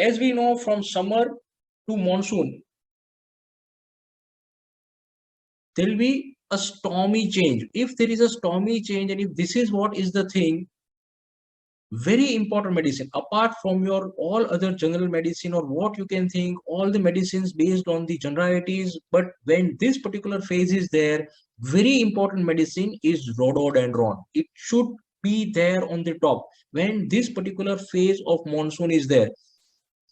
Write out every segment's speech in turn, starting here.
As we know, from summer to monsoon, there will be a stormy change. If there is a stormy change, and if this is what is the thing, very important medicine apart from your all other general medicine or what you can think, all the medicines based on the generalities, but when this particular phase is there, very important medicine is rhododendron. It should be there on the top when this particular phase of monsoon is there.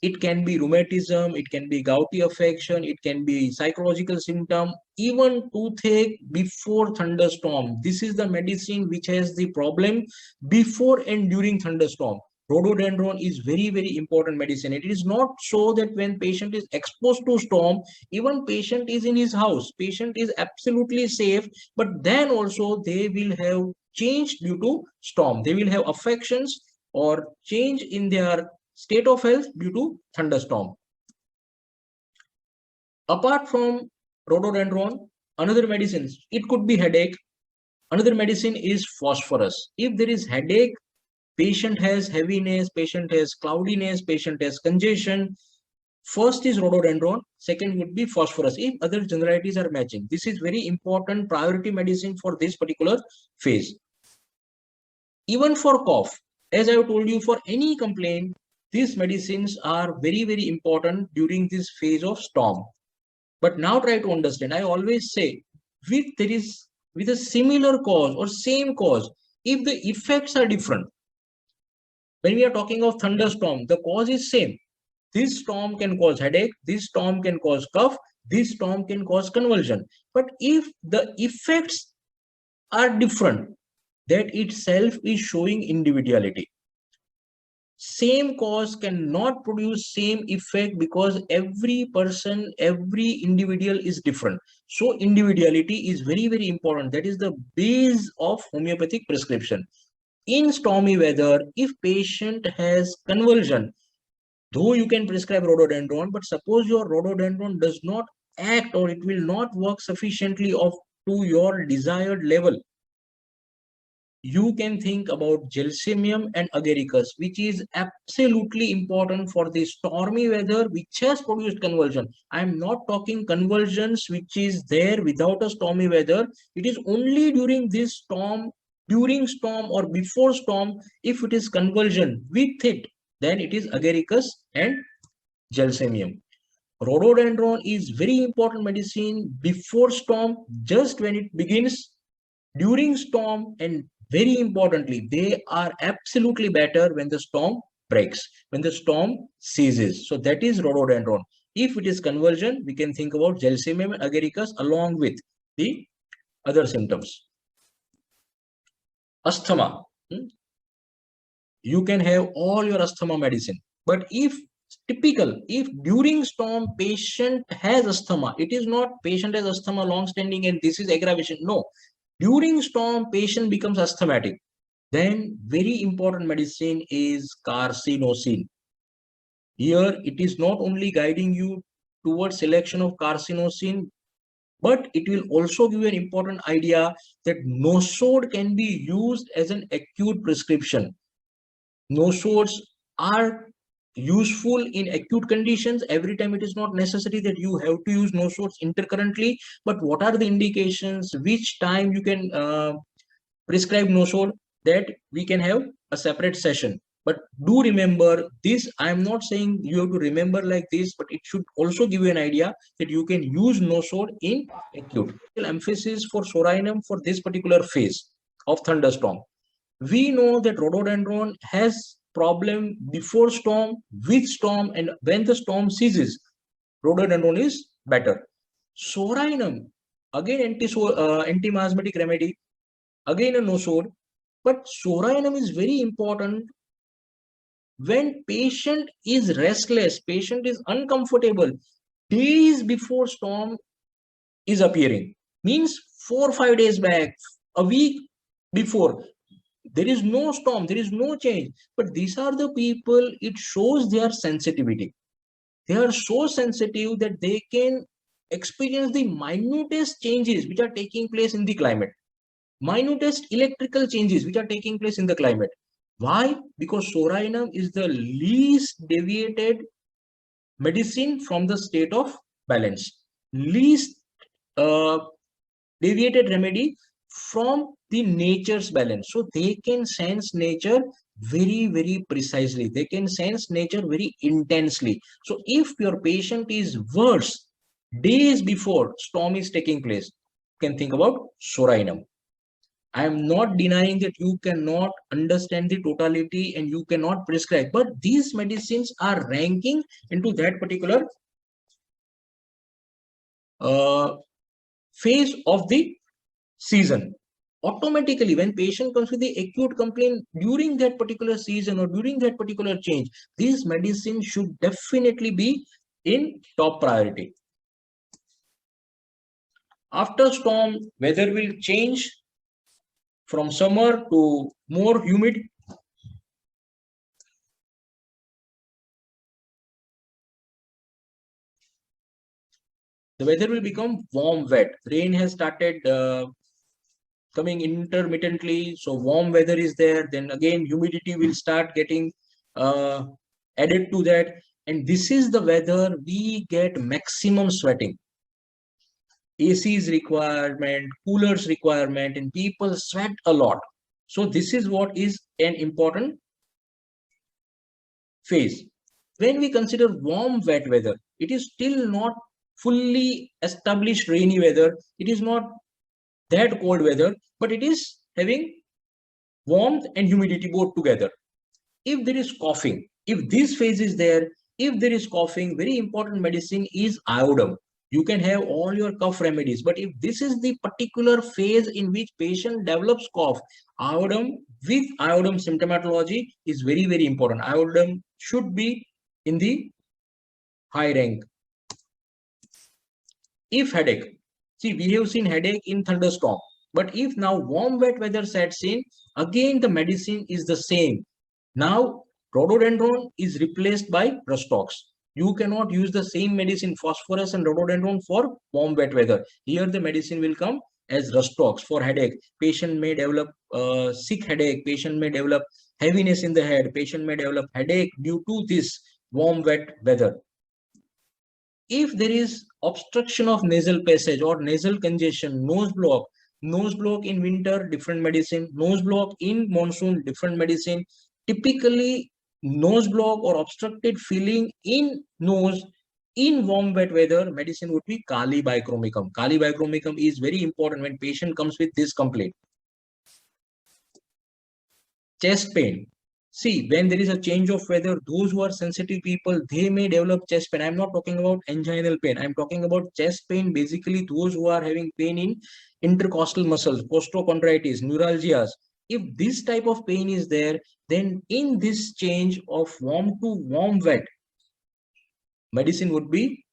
It can be rheumatism, it can be gouty affection, it can be psychological symptom, even toothache before thunderstorm. This is the medicine which has the problem before and during thunderstorm. Rhododendron is very, very important medicine. It is not so that when patient is exposed to storm, even patient is in his house, patient is absolutely safe, but then also they will have change due to storm. They will have affections or change in their state of health due to thunderstorm. Apart from rhododendron, another medicine, it could be headache. Another medicine is phosphorus. If there is headache, patient has heaviness, patient has cloudiness, patient has congestion, first is rhododendron, second would be phosphorus. If other generalities are matching, this is very important priority medicine for this particular phase. Even for cough, as I have told you, for any complaint, these medicines are very, very important during this phase of storm. But now try to understand. I always say, with a similar cause or same cause, if the effects are different, when we are talking of thunderstorm, the cause is same. This storm can cause headache, this storm can cause cough, this storm can cause convulsion. But if the effects are different, that itself is showing individuality. Same cause cannot produce same effect because every person, every individual is different. So individuality is very, very important. That is the base of homeopathic prescription. In stormy weather, if patient has convulsion, though you can prescribe rhododendron, but suppose your rhododendron does not act or it will not work sufficiently to your desired level, you can think about gelsemium and agaricus, which is absolutely important for the stormy weather which has produced convulsion. I am not talking convulsions which is there without a stormy weather. It is only during this storm, during storm or before storm. If it is convulsion with it, then it is agaricus and gelsemium. Rhododendron is very important medicine before storm, just when it begins, during storm, and very importantly, they are absolutely better when the storm breaks, when the storm ceases. So that is rhododendron. If it is convulsion, we can think about gelsemium and agaricus along with the other symptoms. Asthma. You can have all your asthma medicine, but if during storm patient has asthma, it is not patient has asthma long standing and this is aggravation. No, during storm patient becomes asthmatic, then very important medicine is carcinosin. Here it is not only guiding you towards selection of carcinosin, but it will also give you an important idea that nosode can be used as an acute prescription. Nosodes are useful in acute conditions. Every time it is not necessary that you have to use nosodes intercurrently, but what are the indications, which time you can prescribe nosode, that we can have a separate session. But do remember this, I am not saying you have to remember like this, but it should also give you an idea that you can use nosode in acute. Emphasis for soranum for this particular phase of thunderstorm. We know that rhododendron has problem before storm, with storm, and when the storm ceases, rhododendron is better. Soranum, again anti-miasmatic remedy, again a nosode, but soranum is very important when patient is restless, patient is uncomfortable, days before storm is appearing, means 4 or 5 days back, a week before, there is no storm, there is no change, but these are the people, it shows their sensitivity. They are so sensitive that they can experience the minutest changes which are taking place in the climate, minutest electrical changes which are taking place in the climate. Why? Because soranum is the least deviated medicine from the state of balance, least deviated remedy from the nature's balance. So they can sense nature very precisely, they can sense nature very intensely. So if your patient is worse days before storm is taking place, you can think about Sorainum. I am not denying that you cannot understand the totality and you cannot prescribe, but these medicines are ranking into that particular phase of the season. Automatically, when patient comes with the acute complaint during that particular season or during that particular change, these medicines should definitely be in top priority. After storm, weather will change from summer to more humid. The weather will become warm, wet. Rain has started coming intermittently, so warm weather is there. Then again, humidity will start getting added to that. And this is the weather we get maximum sweating. AC's requirement, coolers requirement, and people sweat a lot. So this is what is an important phase. When we consider warm, wet weather, it is still not fully established rainy weather. It is not that cold weather, but it is having warmth and humidity both together. If there is coughing, if this phase is there, if there is coughing, very important medicine is iodine. You can have all your cough remedies, but if this is the particular phase in which patient develops cough, iodine with iodine symptomatology is very important. Iodine should be in the high rank. If headache, see, we have seen headache in thunderstorm, but if now warm wet weather sets in, again the medicine is the same. Now rhododendron is replaced by Rustox. You cannot use the same medicine phosphorus and rhododendron for warm wet weather. Here the medicine will come as Rustox for headache. Patient may develop sick headache, patient may develop heaviness in the head, patient may develop headache due to this warm wet weather. If there is obstruction of nasal passage or nasal congestion, nose block in winter, different medicine, nose block in monsoon, different medicine. Typically, nose block or obstructed feeling in nose in warm wet weather, medicine would be Kali bichromicum. Kali bichromicum is very important when patient comes with this complaint. Chest pain. See, when there is a change of weather, those who are sensitive people, they may develop chest pain. I'm not talking about anginal pain. I'm talking about chest pain. Basically, those who are having pain in intercostal muscles, costochondritis, neuralgias. If this type of pain is there, then in this change of warm to warm wet, medicine would be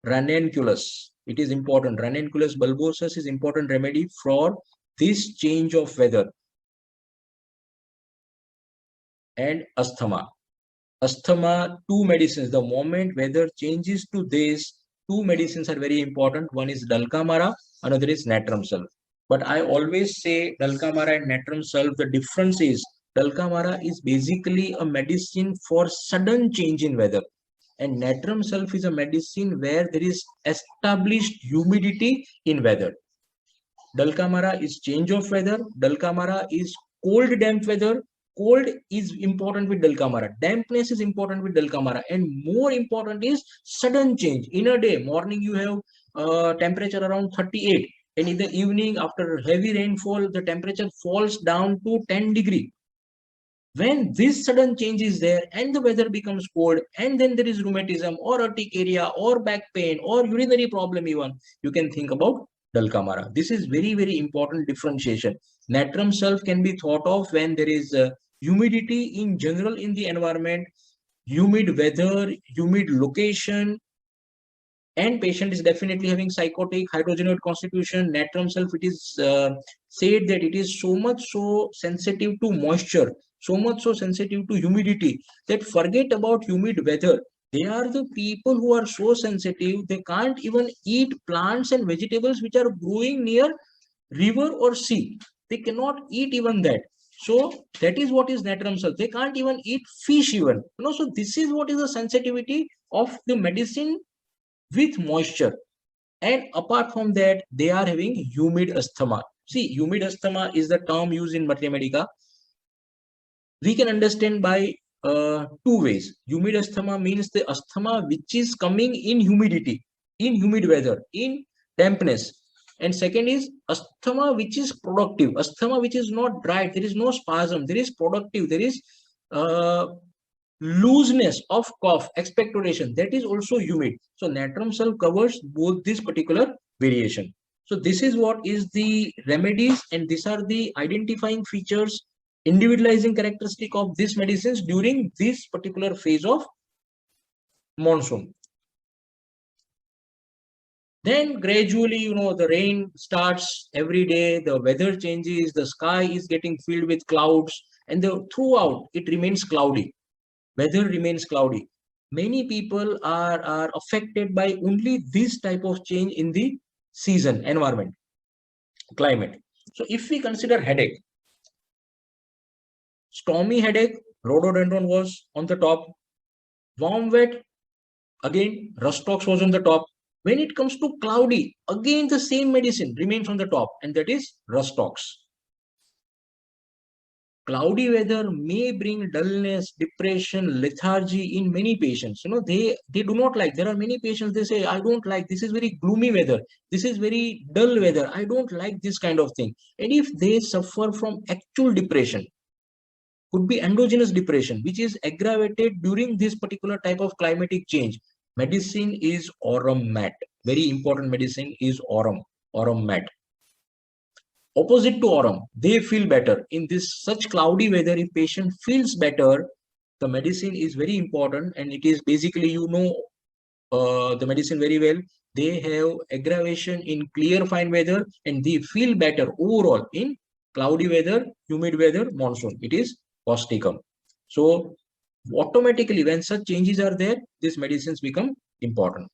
ranunculus. It is important. Ranunculus bulbosus is important remedy for this change of weather. And asthma. Asthma, two medicines. The moment weather changes to this, two medicines are very important. One is Dulcamara, another is Natrum Sulph. But I always say Dulcamara and Natrum Sulph, the difference is Dulcamara is basically a medicine for sudden change in weather. And Natrum Sulph is a medicine where there is established humidity in weather. Dulcamara is change of weather. Dulcamara is cold, damp weather. Cold is important with Dulcamara. Dampness is important with Dulcamara. And more important is sudden change. In a day, morning you have temperature around 38. And in the evening, after heavy rainfall, the temperature falls down to 10 degree. When this sudden change is there and the weather becomes cold and then there is rheumatism or urticaria or back pain or urinary problem even, you can think about Dulcamara. This is very important differentiation. Natrum Sulph can be thought of when there is humidity in general in the environment, humid weather, humid location, and patient is definitely having psychotic hydrogenoid constitution. Natrum Sulph, it is said that it is so much so sensitive to moisture, so much so sensitive to humidity that forget about humid weather. They are the people who are so sensitive, they can't even eat plants and vegetables which are growing near river or sea. They cannot eat even that. So that is what is natrum sulf. They can't even eat fish even. So this is what is the sensitivity of the medicine with moisture. And apart from that, they are having humid asthma. See, humid asthma is the term used in Materia Medica. We can understand by two ways. Humid asthma means the asthma which is coming in humidity, in humid weather, in dampness. And second is asthma which is productive, asthma which is not dry, there is no spasm, there is productive, there is uh, looseness of cough, expectoration, that is also humid. So natrum sulf covers both this particular variation. So this is what is the remedies, and these are the identifying features, individualizing characteristic of these medicines during this particular phase of monsoon. Then gradually, the rain starts every day, the weather changes, the sky is getting filled with clouds, and throughout it remains cloudy. Weather remains cloudy. Many people are affected by only this type of change in the season, environment, climate. So if we consider headache, stormy headache, rhododendron was on the top. Warm wet, again, Rustox was on the top. When it comes to cloudy, again the same medicine remains on the top, and that is Rustox. Cloudy weather may bring dullness, depression, lethargy in many patients. They do not like. There are many patients, they say, I don't like, this is very gloomy weather. This is very dull weather. I don't like this kind of thing. And if they suffer from actual depression, could be endogenous depression, which is aggravated during this particular type of climatic change. Medicine is Aurum Mat. Very important medicine is Aurum Mat. Opposite to Aurum, they feel better. In this such cloudy weather, if patient feels better, the medicine is very important, and it is basically, the medicine very well. They have aggravation in clear fine weather, and they feel better overall in cloudy weather, humid weather, monsoon. It is causticum. So automatically when such changes are there, these medicines become important.